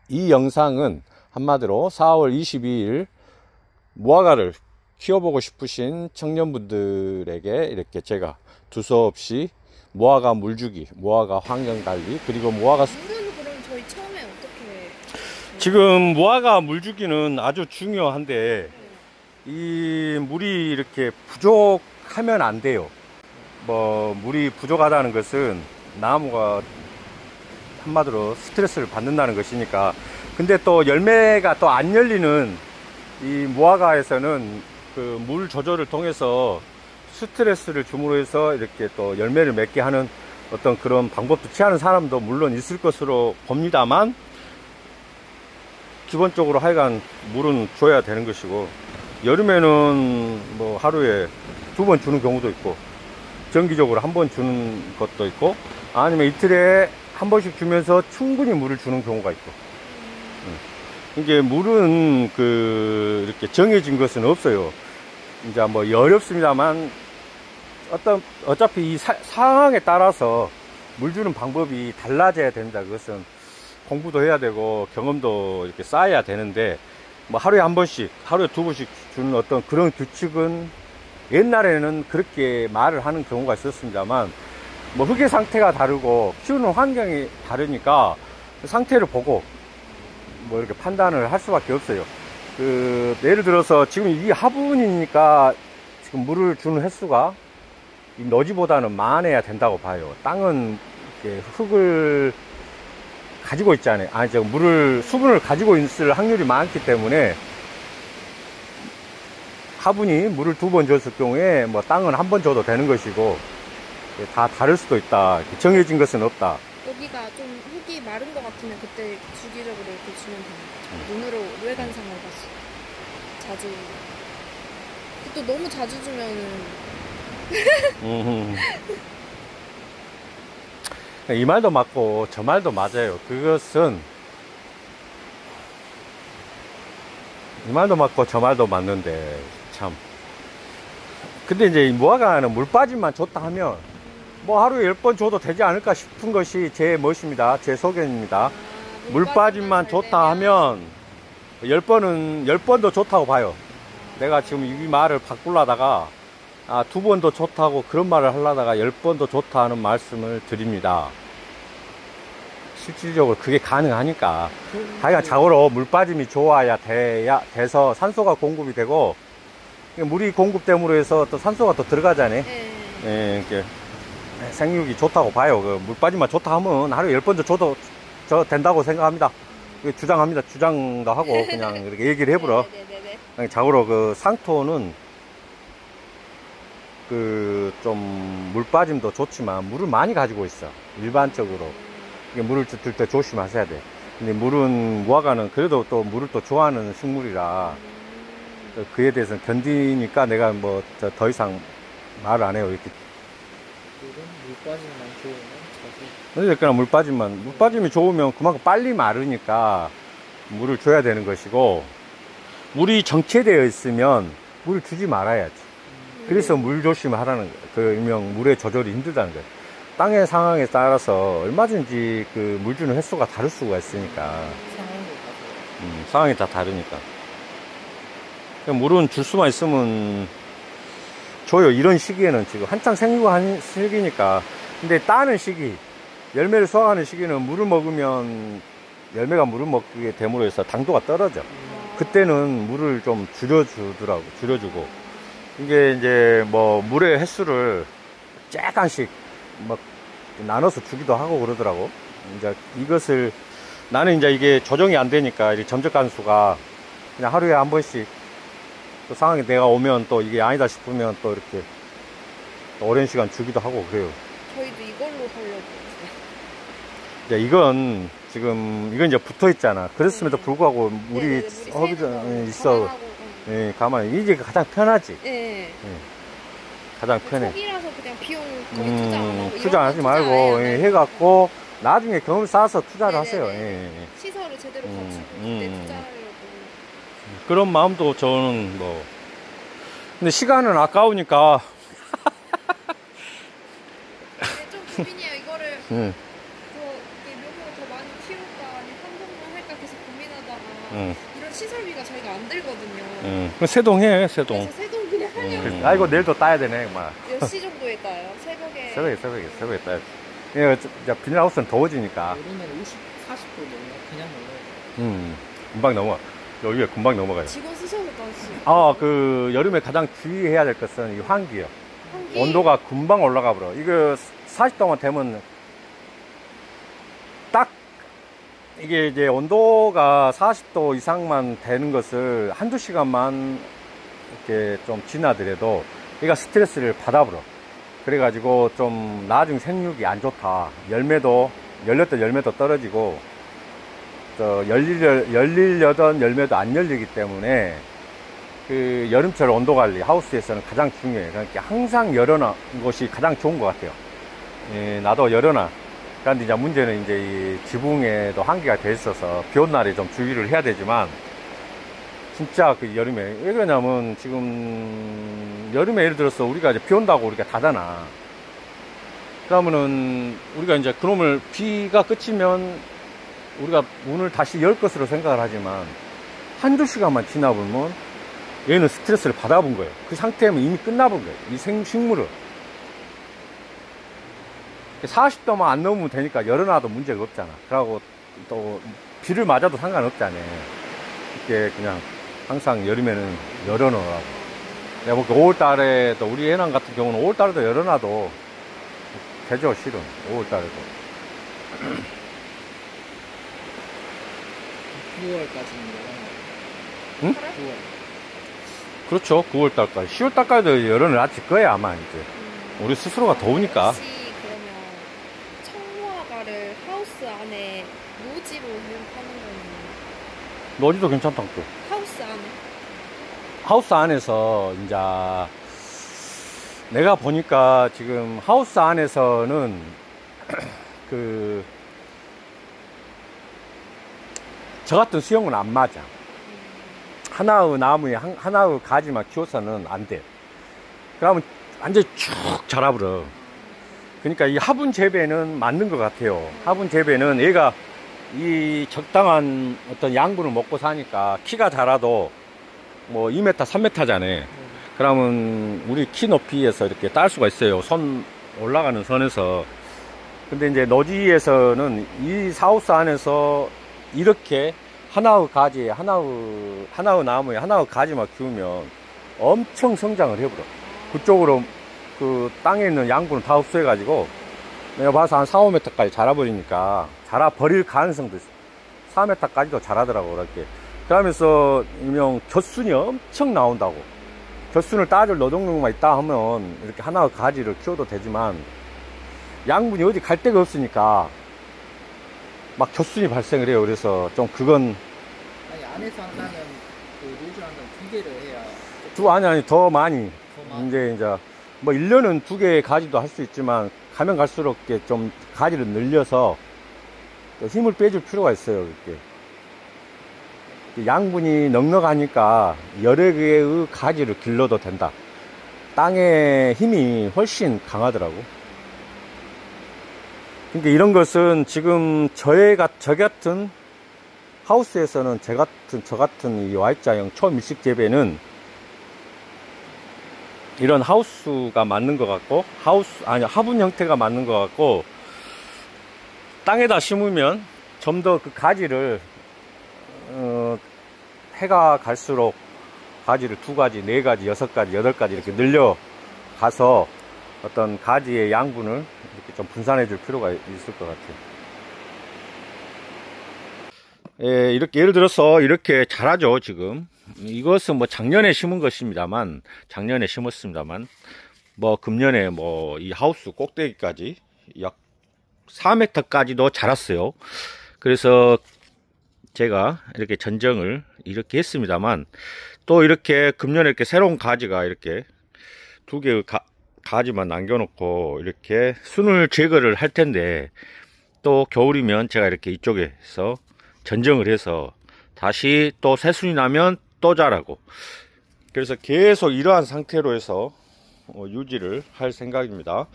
이 영상은 한마디로 4월 22일 무화과를 키워보고 싶으신 청년분들에게 이렇게 제가 두서없이 무화과 물주기, 무화과 환경관리, 그리고 무화과 물은 그럼 저희 처음에 어떻게? 지금 무화과 물주기는 아주 중요한데 이 물이 이렇게 부족하면 안 돼요. 뭐 물이 부족하다는 것은 나무가 한마디로 스트레스를 받는다는 것이니까. 근데 또 열매가 또 안 열리는 이 무화과에서는 그 물 조절을 통해서 스트레스를 줌으로 해서 이렇게 또 열매를 맺게 하는 어떤 그런 방법도 취하는 사람도 물론 있을 것으로 봅니다만, 기본적으로 하여간 물은 줘야 되는 것이고, 여름에는 뭐 하루에 2번 주는 경우도 있고, 정기적으로 1번 주는 것도 있고, 아니면 이틀에 1번씩 주면서 충분히 물을 주는 경우가 있고. 이게 물은 이렇게 정해진 것은 없어요. 이제 뭐 어렵습니다만, 어차피 이 상황에 따라서 물 주는 방법이 달라져야 된다. 그것은 공부도 해야 되고 경험도 이렇게 쌓아야 되는데, 뭐 하루에 1번씩, 하루에 2번씩 주는 어떤 그런 규칙은 옛날에는 그렇게 말을 하는 경우가 있었습니다만, 뭐 흙의 상태가 다르고 키우는 환경이 다르니까 상태를 보고 뭐 이렇게 판단을 할 수밖에 없어요. 예를 들어서 지금 이 화분이니까 지금 물을 주는 횟수가 이 노지보다는 많아야 된다고 봐요. 땅은 이렇게 흙을 가지고 있잖아요. 수분을 가지고 있을 확률이 많기 때문에 화분이 물을 2번 줬을 경우에 뭐 땅은 1번 줘도 되는 것이고, 다 다를 수도 있다. 정해진 것은 없다. 여기가 좀 흙이 마른 것 같으면 그때 주기적으로 이렇게 주면 되는 거죠. 눈으로 외관상을 봤어. 자주. 또 너무 자주 주면은. 이 말도 맞고 저 말도 맞아요. 그것은 이 말도 맞고 저 말도 맞는데 참. 근데 이제 이 무화과는 물 빠짐만 좋다 하면 뭐 하루에 10번 줘도 되지 않을까 싶은 것이 제 멋입니다. 제 소견입니다. 물 빠짐만 좋다 하면 10번도 좋다고 봐요. 내가 지금 이 말을 바꾸려다가 2번도 좋다고 그런 말을 하려다가 10번도 좋다 하는 말씀을 드립니다. 실질적으로 그게 가능하니까. 하여간 자고로 물 빠짐이 좋아야 돼서 산소가 공급이 되고, 물이 공급됨으로 해서 또 산소가 또 들어가잖아요. 예, 이렇게 생육이 좋다고 봐요. 물 빠짐만 좋다 하면 하루에 10번도 줘도 된다고 생각합니다. 주장합니다. 주장도 하고 그냥 이렇게 얘기를 해버려. 자고로 상토는 좀 물 빠짐도 좋지만 물을 많이 가지고 있어. 일반적으로 물을 줄 때 조심하셔야 돼. 근데 무화과는 그래도 또 물을 또 좋아하는 식물이라 그에 대해서는 견디니까 내가 뭐 더 이상 말을 안 해요. 이렇게. 물 빠짐만 좋으면 자주. 그러니까 물 빠짐이 좋으면 그만큼 빨리 마르니까 물을 줘야 되는 것이고, 물이 정체되어 있으면 물을 주지 말아야지. 그래서 물 조심하라는 거예요. 일명 물의 조절이 힘들다는 거예요. 땅의 상황에 따라서 얼마든지 물 주는 횟수가 다를 수가 있으니까. 상황이 다 다르니까. 물은 줄 수만 있으면 줘요. 이런 시기에는 지금 한창 생육하는 시기니까. 근데 따는 시기, 열매를 수확하는 시기는 물을 먹으면 열매가 물을 먹게 됨으로 해서 당도가 떨어져. 그때는 물을 좀 줄여주고. 이게 이제 뭐 물의 횟수를 조금씩 뭐 나눠서 주기도 하고 그러더라고. 이제 이것을 나는 이제 이게 조정이 안 되니까 이 점적 간수가 그냥 하루에 1번씩 또 상황이 내가 오면 또 이게 아니다 싶으면 또 이렇게 또 오랜 시간 주기도 하고 그래요. 저희도 이걸로 하려고. 이건 이제 붙어 있잖아. 그랬음에도 불구하고 물이 허비전 있어. 예, 가만히 이게 가장 편하지. 가장 편해. 초기라서 그냥 비용 거의 투자하지 말고 해갖고 나중에 경험 쌓아서 투자를 하세요. 시설을 제대로 갖추고 그때 투자하려고. 그런 마음도 저는 뭐. 근데 시간은 아까우니까. 좀 고민이에요. 이거를 더 몇 명 더 많이 키울까 아니면 한 번만 할까 계속 이런 시설비가 저희가 안 들거든요. 그럼 세동해, 세동. 그래서 새동 그냥 하려고. 아이고, 내일도 따야 되네, 막. 몇 시 정도에 따요? 새벽에. 새벽에 따야 돼. 예, 비닐하우스는 더워지니까. 여름에는 40도 넘어 그냥 넘어요. 금방 넘어. 여기에 금방 넘어가요. 직원 쓰셔서 따시. 그, 여름에 가장 주의해야 될 것은 이 환기요. 환기. 온도가 금방 올라가 버려. 이거 40도만 되면 딱 이게 이제 온도가 40도 이상만 되는 것을 한두 시간만 이렇게 좀 지나더라도 얘가 스트레스를 받아버려. 그래가지고 좀 나중 생육이 안 좋다. 열렸던 열매도 떨어지고, 열리려던 열매도 안 열리기 때문에 그 여름철 온도 관리 하우스에서는 가장 중요해요. 그러니까 항상 열어놓은 것이 가장 좋은 것 같아요. 예, 나도 열어놔. 그런데 이제 문제는 이제 이 지붕에도 한계가 돼 있어서 비 온 날에 좀 주의를 해야 되지만, 진짜 그 여름에 왜 그러냐면 지금 여름에 예를 들어서 우리가 이제 비 온다고 우리가 닫아놔. 그러면은 우리가 이제 그놈을 비가 그치면 우리가 문을 다시 열 것으로 생각을 하지만 한두 시간만 지나보면 얘는 스트레스를 받아본 거예요. 그 상태면 이미 끝나본 거예요. 이 식물을. 40도만 안 넘으면 되니까 열어놔도 문제가 없잖아. 그러고 또 비를 맞아도 상관없잖아. 이렇게 그냥 항상 여름에는 열어놓으라고. 내가 뭐 5월달에도 우리 해남 같은 경우는 5월달에도 열어놔도 되죠, 실은. 5월달에도. 9월까지인데. 응? 9월. 그렇죠. 9월달까지. 10월달까지도 열어놨을 거야, 아마 이제. 우리 스스로가 더우니까. 혹시 그러면 청무화과를 하우스 안에 노지로 사용하는 거는 노지도 괜찮다고. 하우스 안에? 하우스 안에서 이제 내가 보니까 지금 하우스 안에서는 저 같은 수영은 안 맞아. 하나의 나무에 하나의 가지만 키워서는 안 돼. 그러면 완전히 쭉 자라버려. 그러니까 이 화분 재배는 맞는 것 같아요. 화분 재배는 얘가 이 적당한 어떤 양분을 먹고 사니까 키가 자라도 뭐 2m, 3m잖아요. 그러면 우리 키 높이에서 이렇게 딸 수가 있어요. 올라가는 선에서. 근데 이제 노지에서는 이 하우스 안에서 이렇게 하나의 가지에, 하나의 나무에 하나의 가지만 키우면 엄청 성장을 해버려. 그쪽으로 그 땅에 있는 양분을 다 흡수해가지고 내가 봐서 한 4, 5m까지 자라버리니까 자라버릴 가능성도 있어. 4m까지도 자라더라고, 그렇게. 그러면서 일명 겨순이 엄청 나온다고. 겨순을 따줄 노동력만 있다 하면 이렇게 하나의 가지를 키워도 되지만 양분이 어디 갈 데가 없으니까 막 겨순이 발생을 해요. 그래서 좀 그건 아니 안에서 한다면 그 노즐 한다면 2개를 해야 아니 더 많이. 더 많이. 이제 뭐 1년은 2개의 가지도 할 수 있지만 가면 갈수록 이렇게 좀 가지를 늘려서 또 힘을 빼줄 필요가 있어요. 이렇게 양분이 넉넉하니까 여러 개의 가지를 길러도 된다. 땅의 힘이 훨씬 강하더라고. 그러니까 이런 것은 지금 저 같은 하우스에서는 저 같은 이 Y자형 초밀식 재배는 이런 하우스가 맞는 것 같고, 화분 형태가 맞는 것 같고, 땅에다 심으면 좀 더 그 가지를, 해가 갈수록 가지를 2가지, 4가지, 6가지, 8가지 이렇게 늘려가서 어떤 가지의 양분을 이렇게 좀 분산해 줄 필요가 있을 것 같아요. 예, 이렇게 예를 들어서 이렇게 자라죠, 지금. 이것은 뭐 작년에 심은 것입니다만, 뭐 금년에 뭐 이 하우스 꼭대기까지 약 4m까지도 자랐어요. 그래서 제가 이렇게 전정을 이렇게 했습니다만, 또 이렇게 금년에 이렇게 새로운 가지가 이렇게 2개의 가지만 남겨놓고 이렇게 순을 제거를 할 텐데, 또 겨울이면 제가 이렇게 이쪽에서 전정을 해서 다시 또 새순이 나면 또 자라고, 그래서 계속 이러한 상태로 해서 유지를 할 생각입니다.